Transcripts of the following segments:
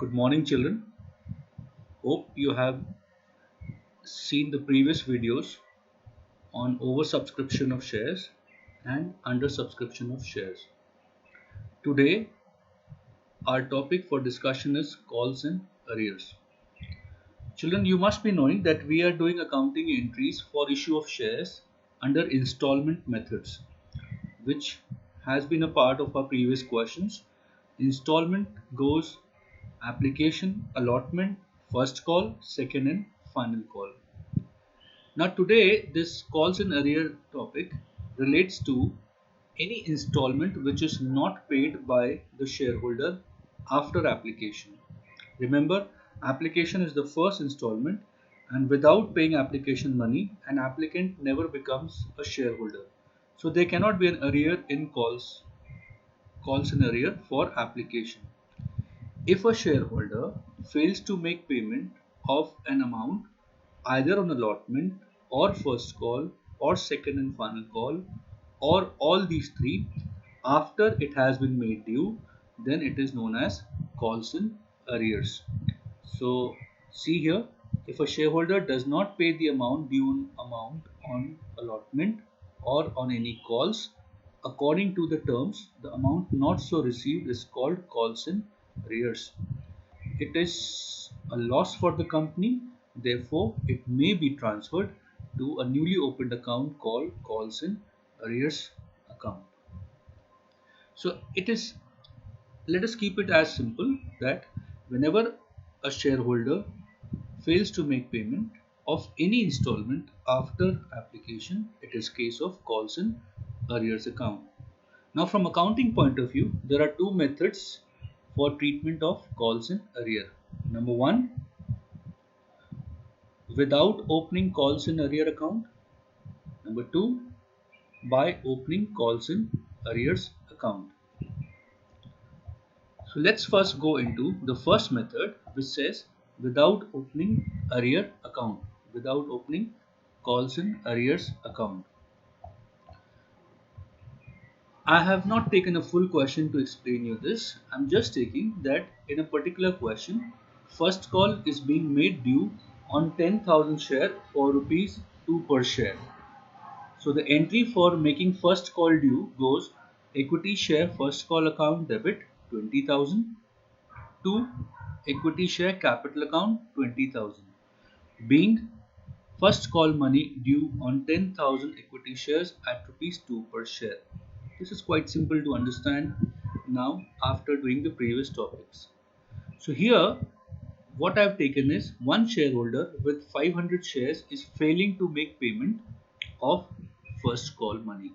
Good morning, children. Hope you have seen the previous videos on oversubscription of shares and undersubscription of shares. Today, our topic for discussion is calls and arrears. Children, you must be knowing that we are doing accounting entries for issue of shares under installment methods, which has been a part of our previous questions. Installment goes application, allotment, first call, second and final call. Now today this calls in arrear topic relates to any installment which is not paid by the shareholder after application. Remember, application is the first installment, and without paying application money an applicant never becomes a shareholder. So there cannot be an arrear in calls in arrear for application. If a shareholder fails to make payment of an amount either on allotment or first call or second and final call or all these three after it has been made due, then it is known as calls in arrears. So see here, if a shareholder does not pay the amount on allotment or on any calls according to the terms, the amount not so received is called calls in arrears. It is a loss for the company, therefore it may be transferred to a newly opened account called calls in arrears account. So it is, let us keep it as simple that whenever a shareholder fails to make payment of any installment after application, it is case of calls in arrears account. Now from accounting point of view, there are two methods for treatment of calls in arrear. Number one, without opening calls in arrear account. Number two, by opening calls in arrears account. So let's first go into the first method, which says without opening arrear account, without opening calls in arrears account. I have not taken a full question to explain you this. I'm just taking that in a particular question, first call is being made due on 10,000 share for rupees 2 per share. So the entry for making first call due goes equity share first call account debit 20,000 to equity share capital account 20,000, being first call money due on 10,000 equity shares at rupees 2 per share. This is quite simple to understand now after doing the previous topics. So here what I have taken is one shareholder with 500 shares is failing to make payment of first call money.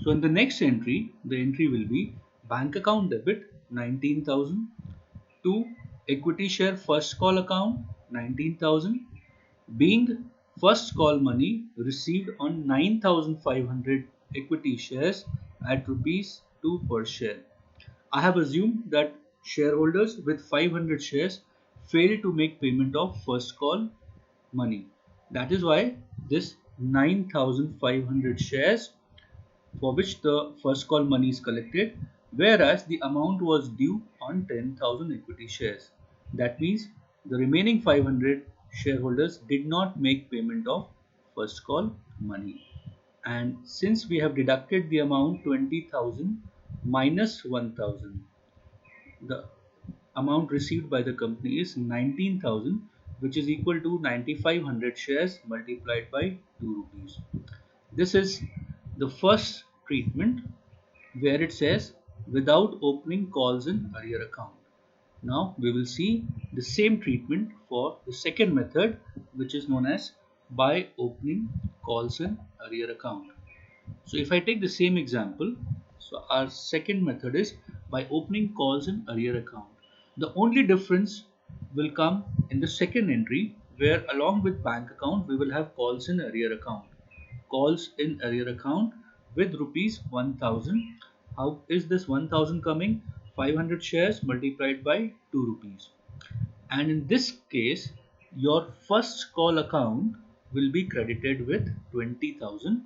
So in the next entry, the entry will be bank account debit 19,000 to equity share first call account 19,000, being first call money received on 9,500 equity shares at rupees 2 per share. I have assumed that shareholders with 500 shares fail to make payment of first call money. That is why this 9,500 shares for which the first call money is collected, whereas the amount was due on 10,000 equity shares. That means the remaining 500 shareholders did not make payment of first call money. And since we have deducted the amount 20,000 minus 1,000, the amount received by the company is 19,000, which is equal to 9,500 shares multiplied by 2 rupees. This is the first treatment where it says without opening calls in arrear account. Now we will see the same treatment for the second method, which is known as by opening calls in arrear account. So if I take the same example, so our second method is by opening calls in arrear account. The only difference will come in the second entry, where along with bank account we will have calls in arrear account. Calls in arrear account with rupees 1,000. How is this 1,000 coming? 500 shares multiplied by 2 rupees. And in this case, your first call account will be credited with 20,000,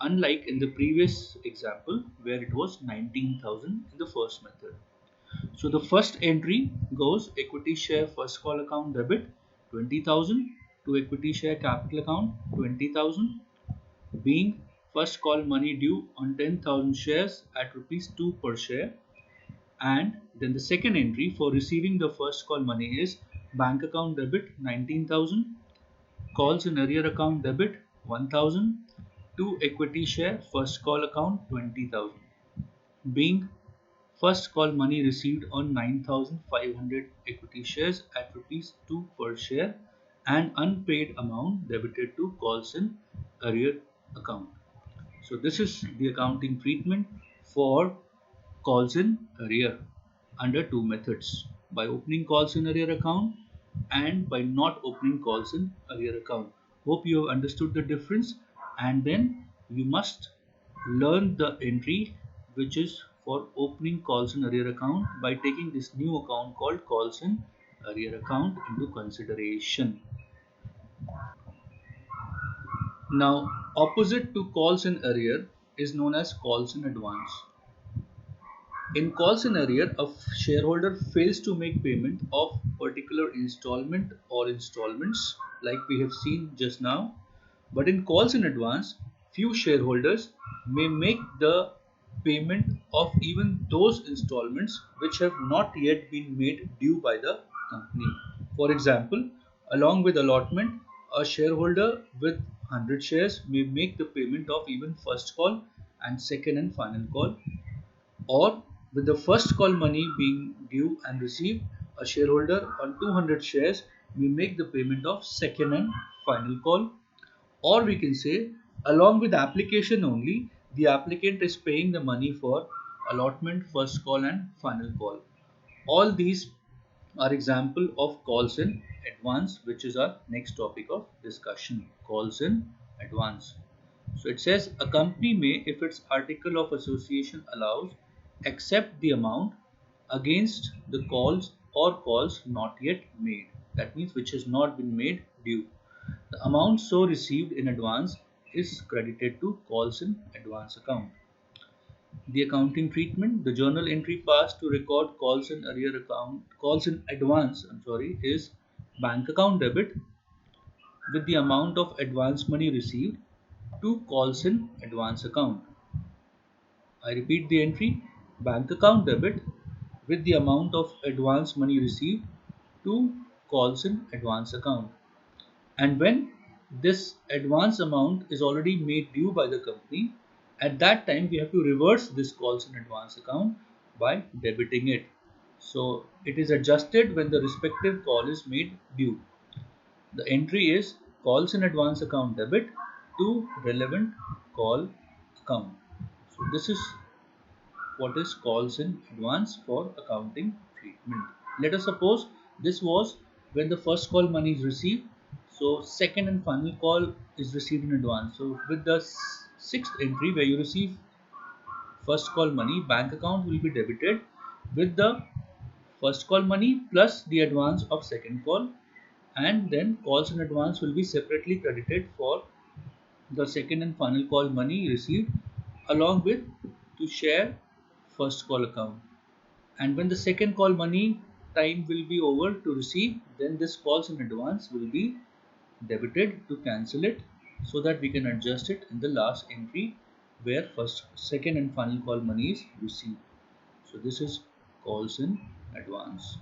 unlike in the previous example where it was 19,000 in the first method. So the first entry goes equity share first call account debit 20,000 to equity share capital account 20,000, being first call money due on 10,000 shares at rupees 2 per share. And then the second entry for receiving the first call money is bank account debit 19,000, calls in arrear account debit 1,000 to equity share first call account 20,000, being first call money received on 9,500 equity shares at rupees 2 per share and unpaid amount debited to calls in arrear account. So this is the accounting treatment for calls in arrear under two methods: by opening calls in arrear account and by not opening calls in arrear account. Hope you have understood the difference, and then you must learn the entry which is for opening calls in arrear account by taking this new account called calls in arrear account into consideration. Now, opposite to calls in arrear is known as calls in advance. In calls in arrear, a shareholder fails to make payment of particular installment or installments like we have seen just now. But in calls in advance, few shareholders may make the payment of even those installments which have not yet been made due by the company. For example, along with allotment, a shareholder with 100 shares may make the payment of even first call and second and final call, or with the first call money being due and received, a shareholder on 200 shares may make the payment of second and final call. Or we can say, along with application only, the applicant is paying the money for allotment, first call and final call. All these are example of calls in advance, which is our next topic of discussion: calls in advance. So it says a company may, if its article of association allows, accept the amount against the calls or calls not yet made. That means which has not been made due. The amount so received in advance is credited to calls in advance account. The accounting treatment: the journal entry passed to record calls in arrear account, calls in advance, is bank account debit with the amount of advance money received to calls in advance account. I repeat the entry: bank account debit with the amount of advance money received to calls in advance account. And when this advance amount is already made due by the company, at that time we have to reverse this calls in advance account by debiting it. So it is adjusted when the respective call is made due. The entry is calls in advance account debit to relevant call account. So this is what is calls in advance for accounting treatment. Let us suppose this was when the first call money is received. So second and final call is received in advance. So with the sixth entry where you receive first call money, bank account will be debited with the first call money plus the advance of second call, and then calls in advance will be separately credited for the second and final call money received along with to share first call account. And when the second call money time will be over to receive, then this calls in advance will be debited to cancel it, so that we can adjust it in the last entry where first, second and final call money is received. So this is calls in advance.